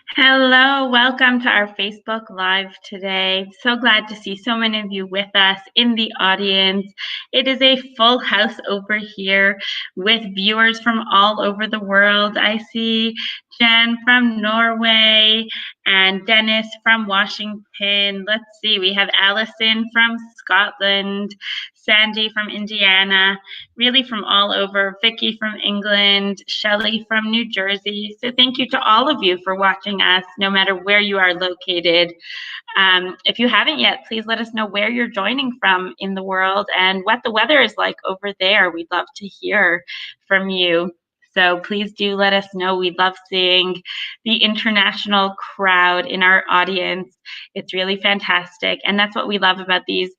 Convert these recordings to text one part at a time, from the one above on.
Hello, welcome to our Facebook Live today. So glad to see so many of you with us in the audience. It is a full house over here with viewers from all over the world. I see Jen from Norway and Dennis from Washington. Let's see, we have Allison from Scotland, Sandy from Indiana, really from all over, Vicky from England, Shelley from New Jersey. So thank you to all of you for watching us, no matter where you are located. If you haven't yet, please let us know where you're joining from in the world and what the weather is like over there. We'd love to hear from you. So please do let us know. We love seeing the international crowd in our audience. It's really fantastic. And that's what we love about these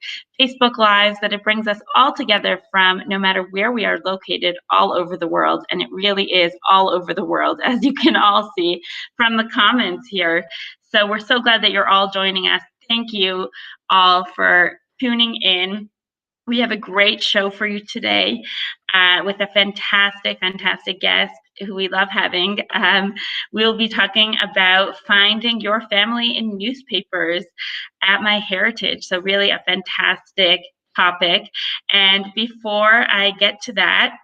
Facebook Lives, that it brings us all together from no matter where we are located all over the world. And it really is all over the world, as you can all see from the comments here. So we're so glad that you're all joining us. Thank you all for tuning in. We have a great show for you today with a fantastic guest who we love having. We'll be talking about finding your family in newspapers at MyHeritage. So really a fantastic topic. And before I get to that,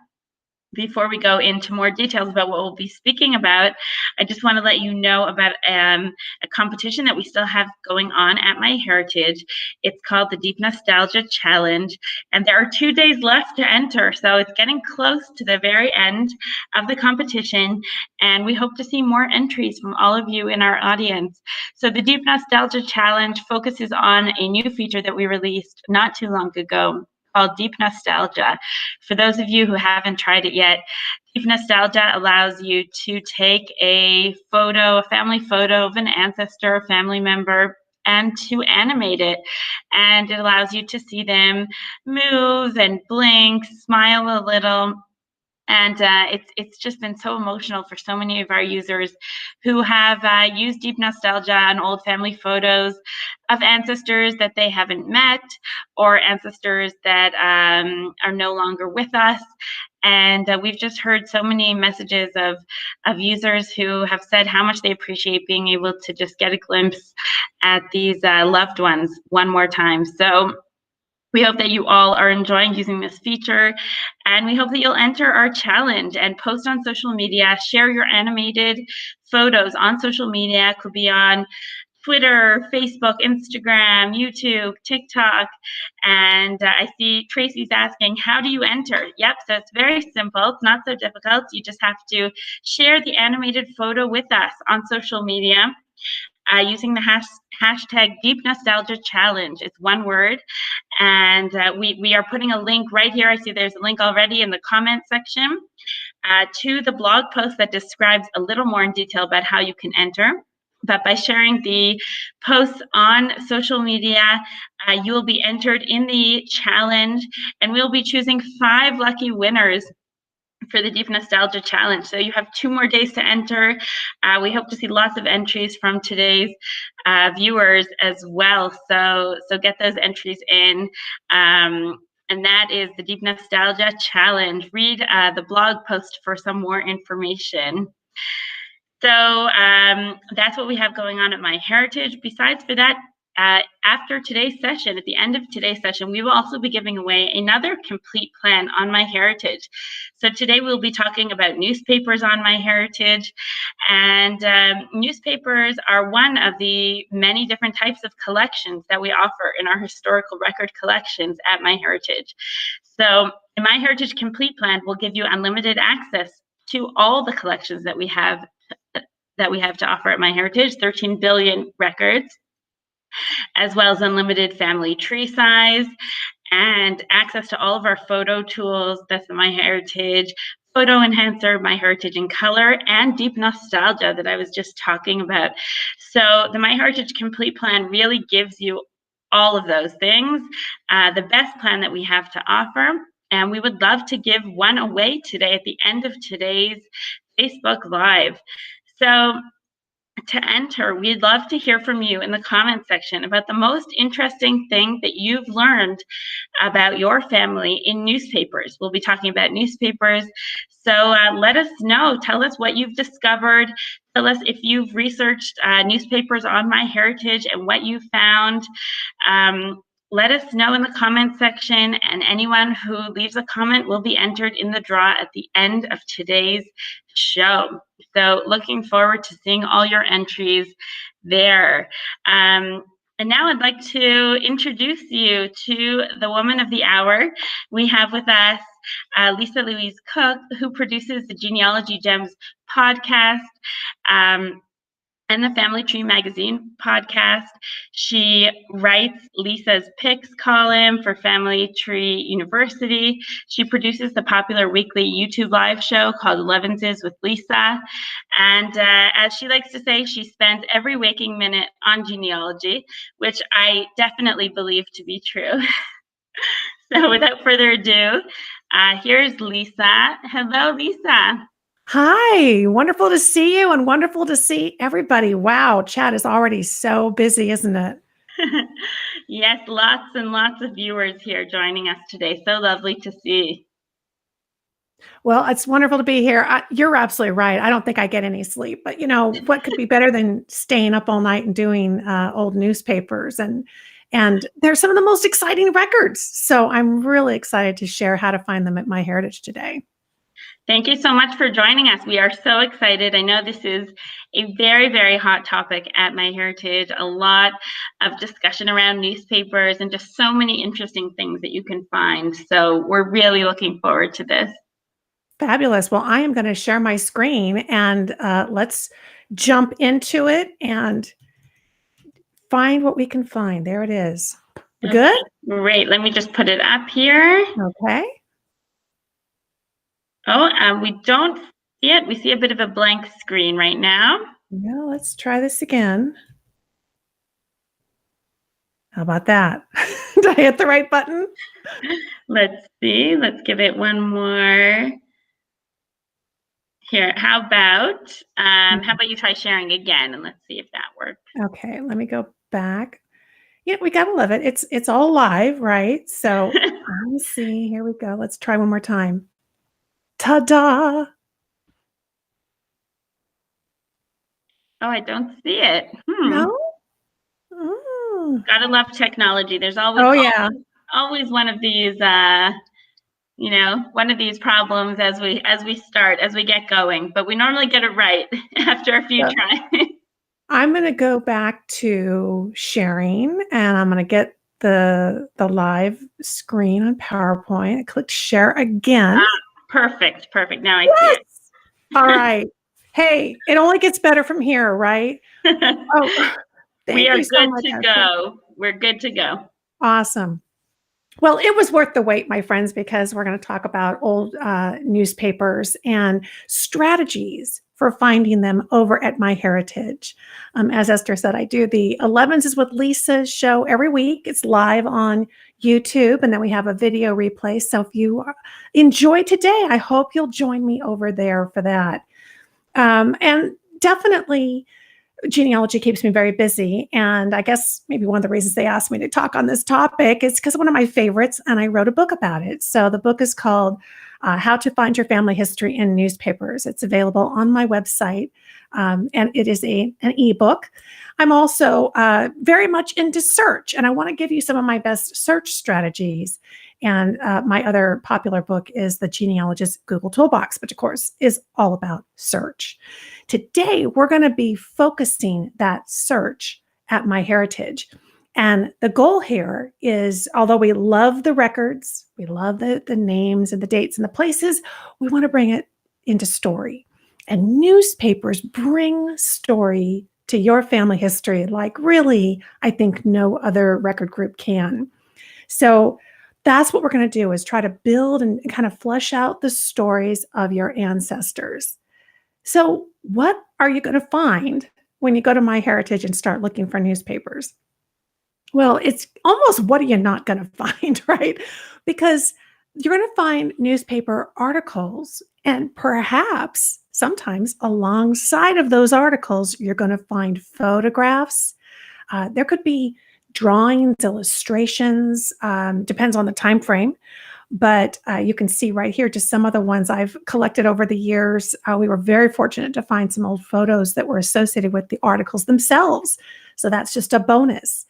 before we go into more details about what we'll be speaking about, I just want to let you know about a competition that we still have going on at MyHeritage. It's called the Deep Nostalgia Challenge, and there are 2 days left to enter, so it's getting close to the very end of the competition, and we hope to see more entries from all of you in our audience. So the Deep Nostalgia Challenge focuses on a new feature that we released not too long ago, called Deep Nostalgia. For those of you who haven't tried it yet, Deep Nostalgia allows you to take a photo, a family photo of an ancestor, a family member, and to animate it. And it allows you to see them move and blink, smile a little. And it's just been so emotional for so many of our users who have used Deep Nostalgia on old family photos of ancestors that they haven't met, or ancestors that are no longer with us. And we've just heard so many messages of users who have said how much they appreciate being able to just get a glimpse at these loved ones one more time. So we hope that you all are enjoying using this feature, and we hope that you'll enter our challenge and post on social media, share your animated photos on social media. It could be on Twitter, Facebook, Instagram, YouTube, TikTok. And I see Tracy's asking, how do you enter? Yep, so it's very simple. It's not so difficult. You just have to share the animated photo with us on social media. Using the hashtag Deep Nostalgia Challenge. It's one word. And we are putting a link right here. I see there's a link already in the comment section to the blog post that describes a little more in detail about how you can enter. But by sharing the posts on social media, you will be entered in the challenge, and we'll be choosing 5 lucky winners for the Deep Nostalgia Challenge. So you have 2 more days to enter. We hope to see lots of entries from today's viewers as well. So get those entries in. And that is the Deep Nostalgia Challenge. Read the blog post for some more information. So that's what we have going on at MyHeritage. Besides for that, after today's session, at the end of today's session, we will also be giving away another complete plan on MyHeritage. So today we'll be talking about newspapers on MyHeritage, and newspapers are one of the many different types of collections that we offer in our historical record collections at MyHeritage. So the MyHeritage Complete Plan will give you unlimited access to all the collections that we have to offer at MyHeritage, 13 billion records, as well as unlimited family tree size and access to all of our photo tools. That's the MyHeritage Photo Enhancer, MyHeritage in Color, and Deep Nostalgia that I was just talking about. So the MyHeritage Complete Plan really gives you all of those things, the best plan that we have to offer. And we would love to give one away today at the end of today's Facebook Live. So to enter, we'd love to hear from you in the comment section about the most interesting thing that you've learned about your family in newspapers. We'll be talking about newspapers. So let us know. Tell us what you've discovered. Tell us if you've researched newspapers on MyHeritage and what you found. Let us know in the comment section, and anyone who leaves a comment will be entered in the draw at the end of today's show. So looking forward to seeing all your entries there. And now I'd like to introduce you to the woman of the hour. We have with us Lisa Louise Cooke, who produces the Genealogy Gems podcast and the Family Tree Magazine podcast. She writes Lisa's Picks column for Family Tree University. She produces the popular weekly YouTube live show called 11s with Lisa. And as she likes to say, she spends every waking minute on genealogy, which I definitely believe to be true. So without further ado, here's Lisa. Hello, Lisa. Hi, wonderful to see you and wonderful to see everybody. Wow, chat is already so busy, isn't it? Yes, lots and lots of viewers here joining us today. So lovely to see. Well, it's wonderful to be here. You're absolutely right. I don't think I get any sleep, but what could be better than staying up all night and doing old newspapers? And they're some of the most exciting records. So I'm really excited to share how to find them at MyHeritage today. Thank you so much for joining us. We are so excited. I know this is a very, very hot topic at MyHeritage. A lot of discussion around newspapers and just so many interesting things that you can find. So we're really looking forward to this. Fabulous. Well, I am going to share my screen and let's jump into it and find what we can find. There it is. Okay, good? Great. Let me just put it up here. Okay. Oh, we don't see it. We see a bit of a blank screen right now. Yeah, let's try this again. How about that? Did I hit the right button? Let's see. Let's give it one more. Here, how about you try sharing again and let's see if that works. Okay, let me go back. Yeah, we gotta love it. It's all live, right? So let me see. Here we go. Let's try one more time. Ta-da! Oh, I don't see it. No? Oh. Gotta love technology. There's always always one of these one of these problems as we get going, but we normally get it right after a few tries. I'm going to go back to sharing and I'm going to get the live screen on PowerPoint. I clicked share again. Perfect. Now I see it. All right. Hey, it only gets better from here, right? Oh, we are good to go. We're good to go. Awesome. Well, it was worth the wait, my friends, because we're going to talk about old newspapers and strategies for finding them over at MyHeritage. As Esther said, I do the 11s is with Lisa show every week. It's live on YouTube, and then we have a video replay. So if you enjoy today, I hope you'll join me over there for that. And definitely, genealogy keeps me very busy. And I guess maybe one of the reasons they asked me to talk on this topic is because one of my favorites, and I wrote a book about it. So the book is called How to Find Your Family History in Newspapers. It's available on my website, and it is an ebook. I'm also very much into search, and I want to give you some of my best search strategies. And my other popular book is The Genealogist Google Toolbox, which of course is all about search. Today, we're going to be focusing that search at MyHeritage. And the goal here is, although we love the records, we love the names and the dates and the places, we want to bring it into story. And newspapers bring story to your family history like really, I think no other record group can. So that's what we're going to do, is try to build and kind of flesh out the stories of your ancestors. So what are you going to find when you go to MyHeritage and start looking for newspapers? Well, it's almost what are you not going to find, right? Because you're going to find newspaper articles, and perhaps sometimes alongside of those articles, you're going to find photographs. There could be drawings, illustrations, depends on the time frame. But you can see right here just some of the ones I've collected over the years. We were very fortunate to find some old photos that were associated with the articles themselves. So that's just a bonus.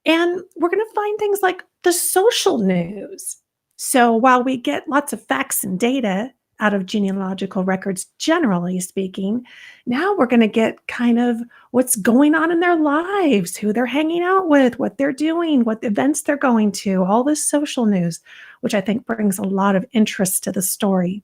And we're going to find things like the social news. So while we get lots of facts and data out of genealogical records, generally speaking, now we're going to get kind of what's going on in their lives, who they're hanging out with, what they're doing, what events they're going to, all this social news, which I think brings a lot of interest to the story.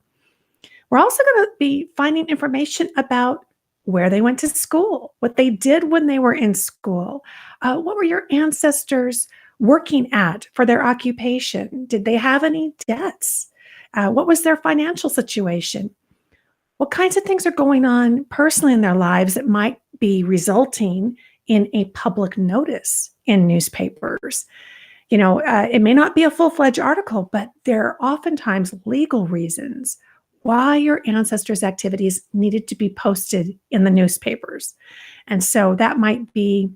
We're also going to be finding information about where they went to school, what they did when they were in school. What were your ancestors working at for their occupation? Did they have any debts? What was their financial situation? What kinds of things are going on personally in their lives that might be resulting in a public notice in newspapers? It may not be a full-fledged article, but there are oftentimes legal reasons why your ancestors' activities needed to be posted in the newspapers. And so that might be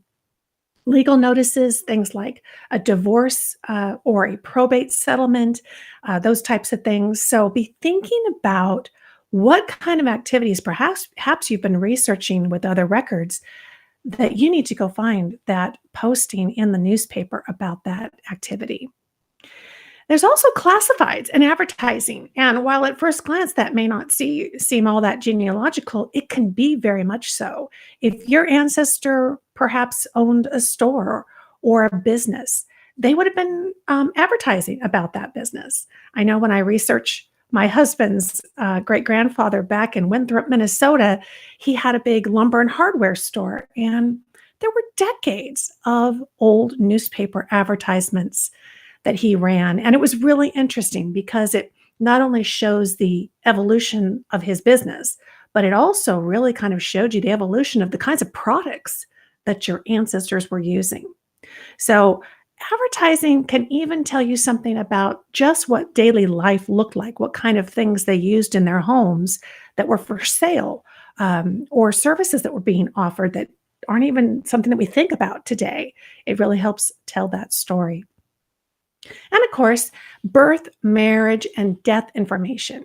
legal notices, things like a divorce or a probate settlement, those types of things. So be thinking about what kind of activities perhaps you've been researching with other records that you need to go find that posting in the newspaper about that activity. There's also classifieds and advertising. And while at first glance that may not seem all that genealogical, it can be very much so. If your ancestor perhaps owned a store or a business, they would have been advertising about that business. I know when I research my husband's great-grandfather back in Winthrop, Minnesota, he had a big lumber and hardware store. And there were decades of old newspaper advertisements that he ran. And it was really interesting because it not only shows the evolution of his business, but it also really kind of showed you the evolution of the kinds of products that your ancestors were using. So advertising can even tell you something about just what daily life looked like, what kind of things they used in their homes that were for sale, or services that were being offered that aren't even something that we think about today. It really helps tell that story. And of course, birth, marriage, and death information.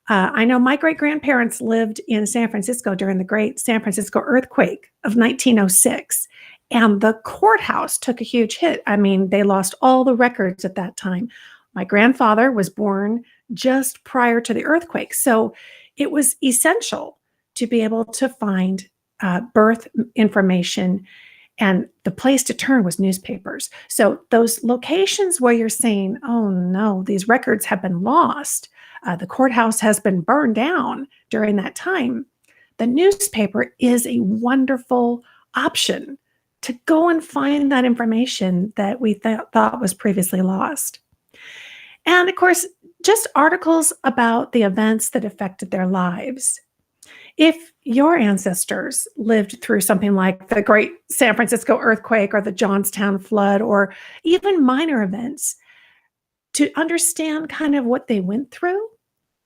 I know my great-grandparents lived in San Francisco during the great San Francisco earthquake of 1906, and the courthouse took a huge hit. I mean, they lost all the records at that time. My grandfather was born just prior to the earthquake, so it was essential to be able to find birth information. And the place to turn was newspapers. So those locations where you're saying, oh no, these records have been lost, the courthouse has been burned down during that time, the newspaper is a wonderful option to go and find that information that we thought was previously lost. And of course, just articles about the events that affected their lives. If your ancestors lived through something like the Great San Francisco earthquake or the Johnstown flood or even minor events, to understand kind of what they went through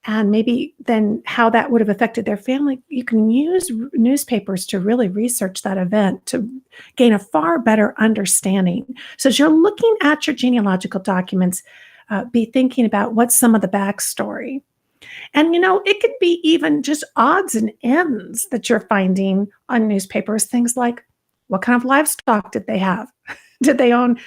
and maybe then how that would have affected their family, you can use newspapers to really research that event to gain a far better understanding. So as you're looking at your genealogical documents, be thinking about what's some of the backstory. And, it could be even just odds and ends that you're finding on newspapers, things like what kind of livestock did they have? Did they own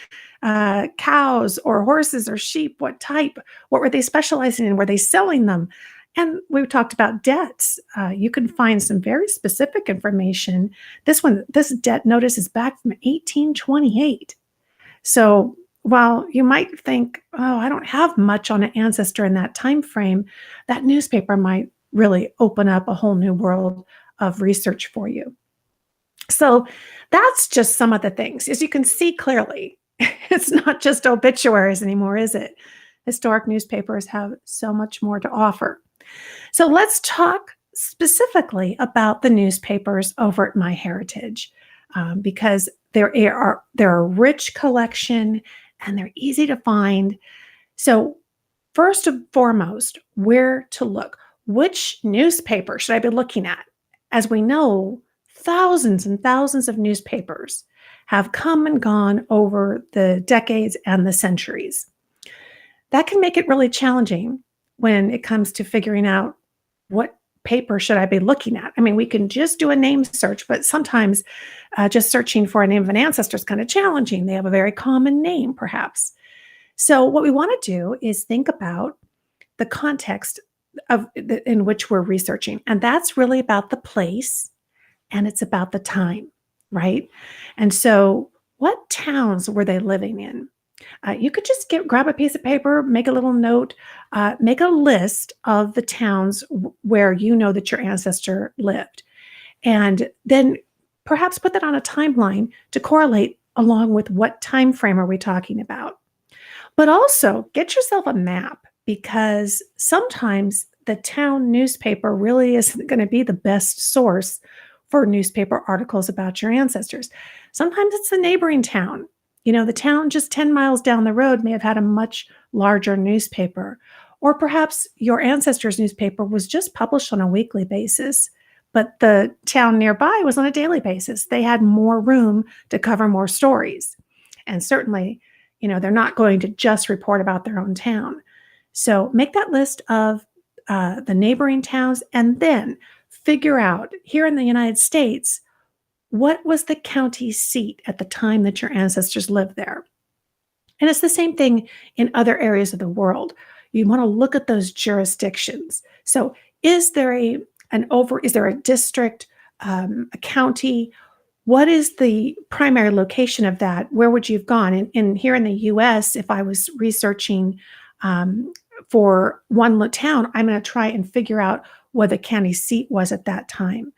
cows or horses or sheep? What type? What were they specializing in? Were they selling them? And we talked about debts. You can find some very specific information. This debt notice is back from 1828. So while you might think, oh, I don't have much on an ancestor in that time frame, that newspaper might really open up a whole new world of research for you. So that's just some of the things. As you can see clearly, it's not just obituaries anymore, is it? Historic newspapers have so much more to offer. So let's talk specifically about the newspapers over at MyHeritage, because they're a rich collection and they're easy to find. So first and foremost, where to look? Which newspaper should I be looking at? As we know, thousands and thousands of newspapers have come and gone over the decades and the centuries. that can make it really challenging when it comes to figuring out what paper should I be looking at. I mean, we can just do a name search, but sometimes just searching for a name of an ancestor is kind of challenging. They have a very common name, perhaps. So what we want to do is think about the context in which we're researching, and that's really about the place and it's about the time, right? And so, what towns were they living in? You could just grab a piece of paper, make a little note, make a list of the towns where you know that your ancestor lived, and then perhaps put that on a timeline to correlate along with what time frame are we talking about. But also get yourself a map because sometimes the town newspaper really isn't going to be the best source for newspaper articles about your ancestors. Sometimes it's the neighboring town. You know, the town just 10 miles down the road may have had a much larger newspaper. Or perhaps your ancestors' newspaper was just published on a weekly basis, but the town nearby was on a daily basis. They had more room to cover more stories. And certainly, you know, they're not going to just report about their own town. So make that list of the neighboring towns and then figure out here in the United States, what was the county seat at the time that your ancestors lived there? And it's the same thing in other areas of the world. You want to look at those jurisdictions. So is there a district, a county? What is the primary location of that? Where would you have gone? And here in the US, if I was researching for one town, I'm going to try and figure out what the county seat was at that time.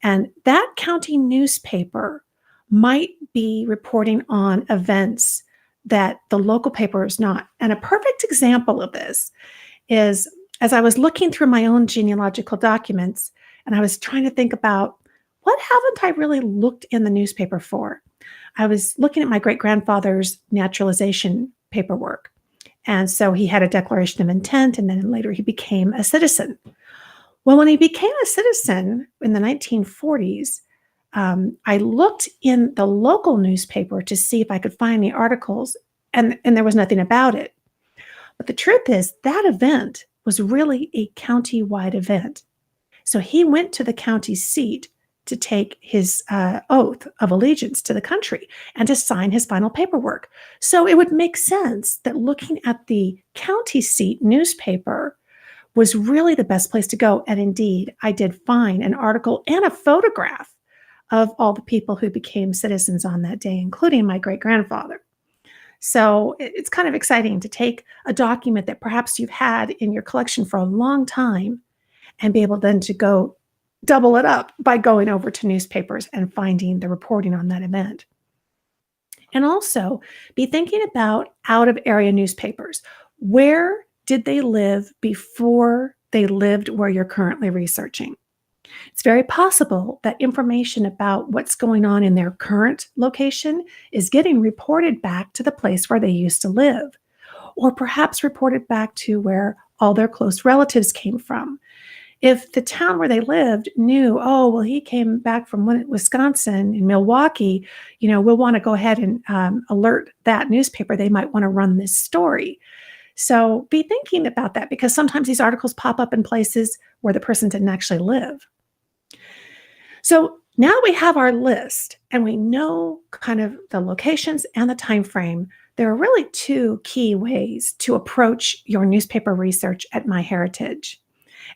And that county newspaper might be reporting on events that the local paper is not. And a perfect example of this is as I was looking through my own genealogical documents and I was trying to think about what haven't I really looked in the newspaper for? I was looking at my great-grandfather's naturalization paperwork. And so he had a declaration of intent, and then later he became a citizen. Well, when he became a citizen in the 1940s, I looked in the local newspaper to see if I could find any articles, and there was nothing about it. But the truth is that event was really a county-wide event. So he went to the county seat to take his oath of allegiance to the country and to sign his final paperwork. So it would make sense that looking at the county seat newspaper was really the best place to go. And indeed, I did find an article and a photograph of all the people who became citizens on that day, including my great-grandfather. So it's kind of exciting to take a document that perhaps you've had in your collection for a long time and be able then to go double it up by going over to newspapers and finding the reporting on that event. And also be thinking about out-of-area newspapers. Where did they live before they lived where you're currently researching? It's very possible that information about what's going on in their current location is getting reported back to the place where they used to live, or perhaps reported back to where all their close relatives came from. If the town where they lived knew, oh, well, he came back from Wisconsin in Milwaukee, you know, we'll want to go ahead and alert that newspaper. They might want to run this story. So be thinking about that because sometimes these articles pop up in places where the person didn't actually live. So now we have our list and we know kind of the locations and the time frame. There are really two key ways to approach your newspaper research at MyHeritage.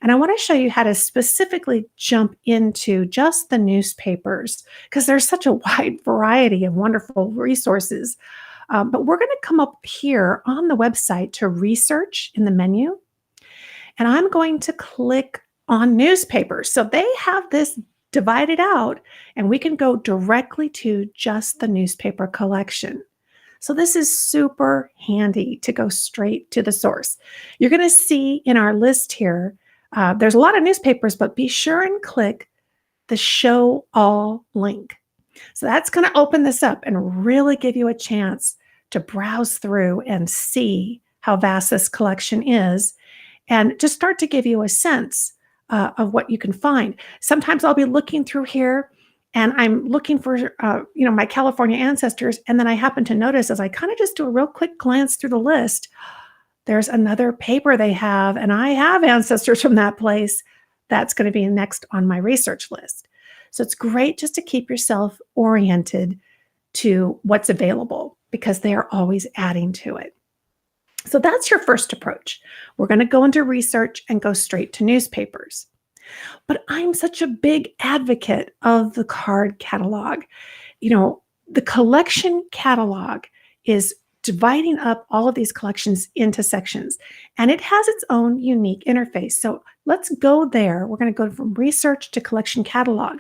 And I want to show you how to specifically jump into just the newspapers because there's such a wide variety of wonderful resources. But we're going to come up here on the website to research in the menu. And I'm going to click on newspapers. So they have this divided out and we can go directly to just the newspaper collection. So this is super handy to go straight to the source. You're going to see in our list here, there's a lot of newspapers, but be sure and click the Show All link. So that's going to open this up and really give you a chance to browse through and see how vast this collection is and just start to give you a sense of what you can find. Sometimes I'll be looking through here and I'm looking for, my California ancestors. And then I happen to notice as I kind of just do a real quick glance through the list, there's another paper they have, and I have ancestors from that place. That's going to be next on my research list. So it's great just to keep yourself oriented to what's available because they are always adding to it. So that's your first approach. We're going to go into research and go straight to newspapers. But I'm such a big advocate of the card catalog. The collection catalog is dividing up all of these collections into sections, and it has its own unique interface. So let's go there. We're going to go from research to collection catalog.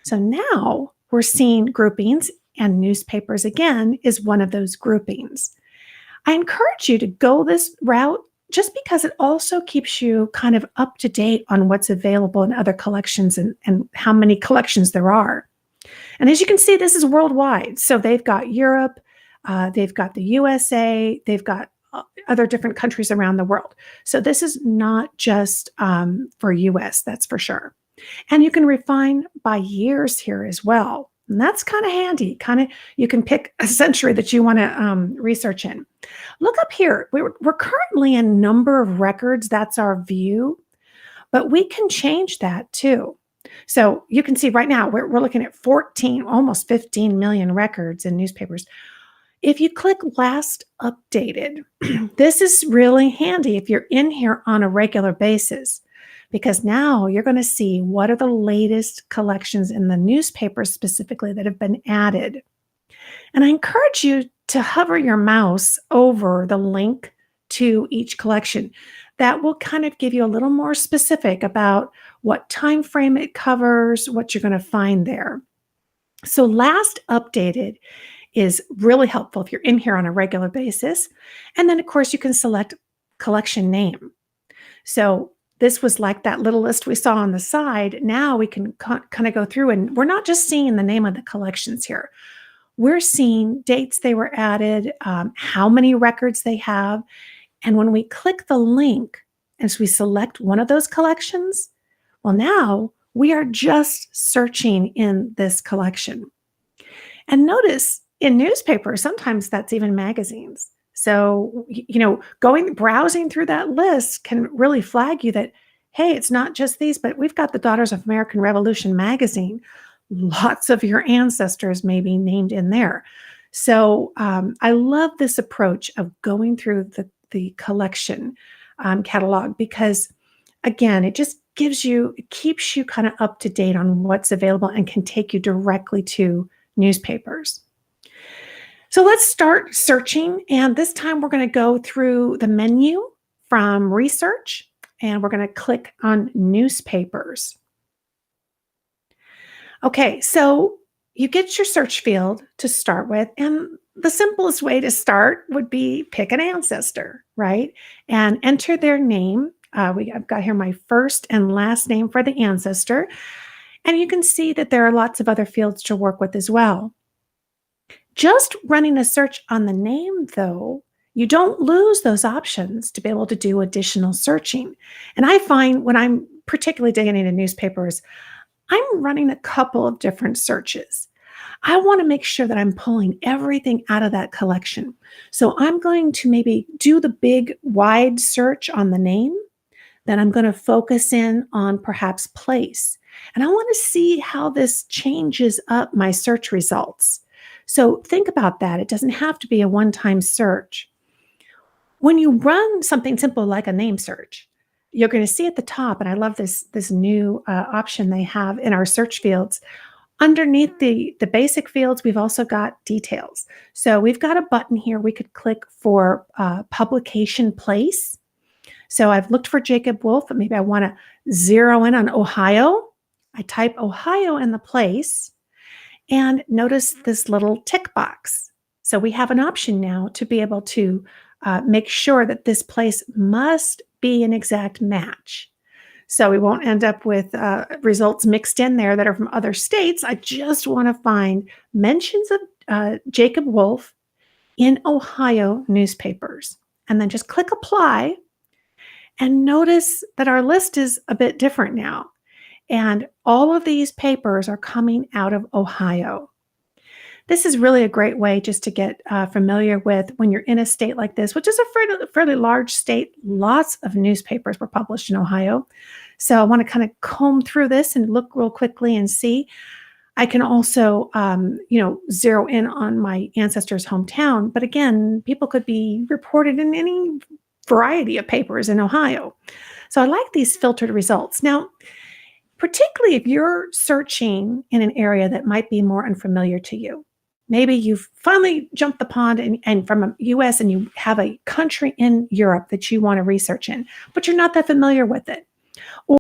So now we're seeing groupings, and newspapers again is one of those groupings. I encourage you to go this route just because it also keeps you kind of up to date on what's available in other collections and how many collections there are. And as you can see, this is worldwide. So they've got Europe, they've got the USA, they've got other different countries around the world. So this is not just for US, that's for sure. And you can refine by years here as well. And that's kind of handy. You can pick a century that you want to research in. Look up here. We're currently in number of records. That's our view. But we can change that too. So you can see right now we're looking at 14, almost 15 million records in newspapers. If you click last updated, this is really handy if you're in here on a regular basis, because now you're going to see what are the latest collections in the newspapers specifically that have been added. And I encourage you to hover your mouse over the link to each collection. That will kind of give you a little more specific about what time frame it covers, what you're going to find there. So last updated is really helpful if you're in here on a regular basis. And then, of course, you can select collection name. So this was like that little list we saw on the side. Now we can kind of go through, and we're not just seeing the name of the collections here. We're seeing dates they were added, how many records they have. And when we click the link, as we select one of those collections, well, now we are just searching in this collection. And notice in newspapers, sometimes that's even magazines. So, browsing through that list can really flag you that, hey, it's not just these, but we've got the Daughters of American Revolution magazine. Lots of your ancestors may be named in there. So I love this approach of going through the collection catalog because, again, it just keeps you kind of up to date on what's available and can take you directly to newspapers. So let's start searching. And this time we're going to go through the menu from research, and we're going to click on newspapers. Okay, so you get your search field to start with, and the simplest way to start would be pick an ancestor, right? And enter their name. I've got here my first and last name for the ancestor. And you can see that there are lots of other fields to work with as well. Just running a search on the name, though, you don't lose those options to be able to do additional searching. And I find when I'm particularly digging into newspapers, I'm running a couple of different searches. I want to make sure that I'm pulling everything out of that collection. So I'm going to maybe do the big wide search on the name. Then I'm going to focus in on perhaps place. And I want to see how this changes up my search results. So think about that. It doesn't have to be a one-time search. When you run something simple like a name search, you're going to see at the top, and I love this new option they have in our search fields. Underneath the basic fields, we've also got details. So we've got a button here. We could click for publication place. So I've looked for Jacob Wolf, but maybe I want to zero in on Ohio. I type Ohio in the place, and notice this little tick box. So we have an option now to be able to make sure that this place must be an exact match. So we won't end up with results mixed in there that are from other states. I just want to find mentions of Jacob Wolf in Ohio newspapers. And then just click apply. And notice that our list is a bit different now. And all of these papers are coming out of Ohio. This is really a great way just to get familiar with when you're in a state like this, which is a fairly large state. Lots of newspapers were published in Ohio. So I want to kind of comb through this and look real quickly and see. I can also, zero in on my ancestors' hometown. But again, people could be reported in any variety of papers in Ohio. So I like these filtered results. Now, particularly if you're searching in an area that might be more unfamiliar to you. Maybe you've finally jumped the pond and from the US and you have a country in Europe that you want to research in, but you're not that familiar with it.